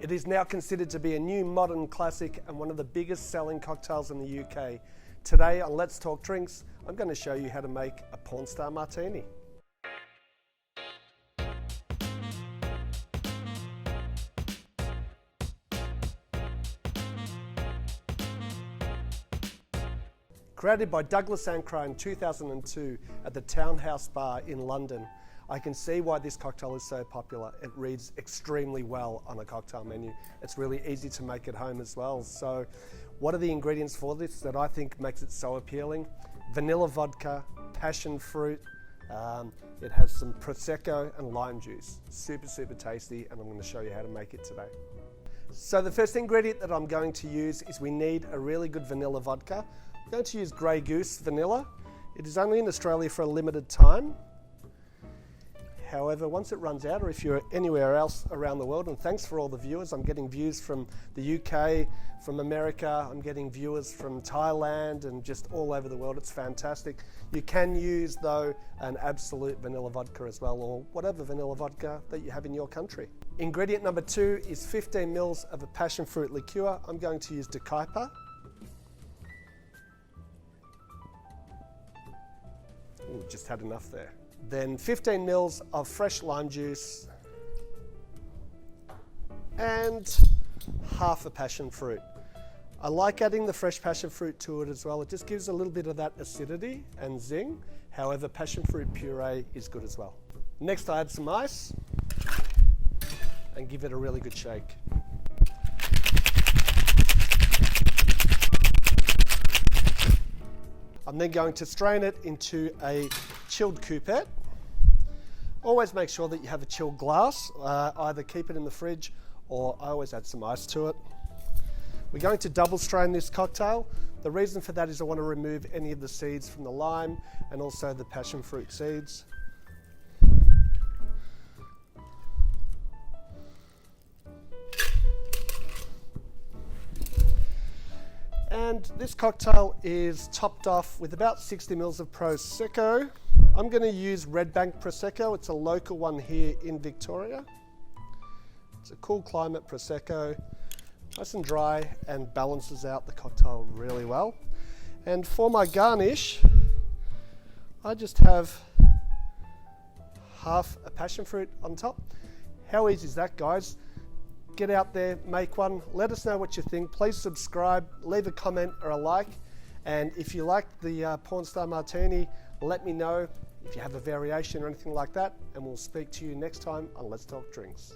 It is now considered to be a new modern classic and one of the biggest selling cocktails in the UK. Today on Let's Talk Drinks, I'm going to show you how to make a Porn Star Martini. Created by Douglas Ancra in 2002 at the Townhouse Bar in London, I can see why this cocktail is so popular. It reads extremely well on a cocktail menu. It's really easy to make at home as well. So what are the ingredients for this that I think makes it so appealing? Vanilla vodka, passion fruit, it has some Prosecco and lime juice. Super, super tasty, and I'm going to show you how to make it today. So the first ingredient that I'm going to use is we need a really good vanilla vodka. I'm going to use Grey Goose vanilla. It is only in Australia for a limited time. However, once it runs out, or if you're anywhere else around the world, and thanks for all the viewers, I'm getting views from the UK, from America, I'm getting viewers from Thailand and just all over the world. It's fantastic. You can use, though, an absolute vanilla vodka as well, or whatever vanilla vodka that you have in your country. Ingredient number 2 is 15 mils of a passionfruit liqueur. I'm going to use Liqueur. Ooh, just had enough there. Then 15 mils of fresh lime juice and half a passion fruit. I like adding the fresh passion fruit to it as well. It just gives a little bit of that acidity and zing. However, passion fruit puree is good as well. Next, I add some ice and give it a really good shake. I'm then going to strain it into a chilled coupette. Always make sure that you have a chilled glass. Either keep it in the fridge or I always add some ice to it. We're going to double strain this cocktail. The reason for that is I want to remove any of the seeds from the lime and also the passion fruit seeds. And this cocktail is topped off with about 60 mils of Prosecco. I'm going to use Red Bank Prosecco. It's a local one here in Victoria. It's a cool climate Prosecco, nice and dry, and balances out the cocktail really well. And for my garnish, I just have half a passion fruit on top. How easy is that, guys? Get out there, make one, let us know what you think. Please subscribe, leave a comment or a like, and if you like the Porn Star Martini, let me know if you have a variation or anything like that, and we'll speak to you next time on Let's Talk Drinks.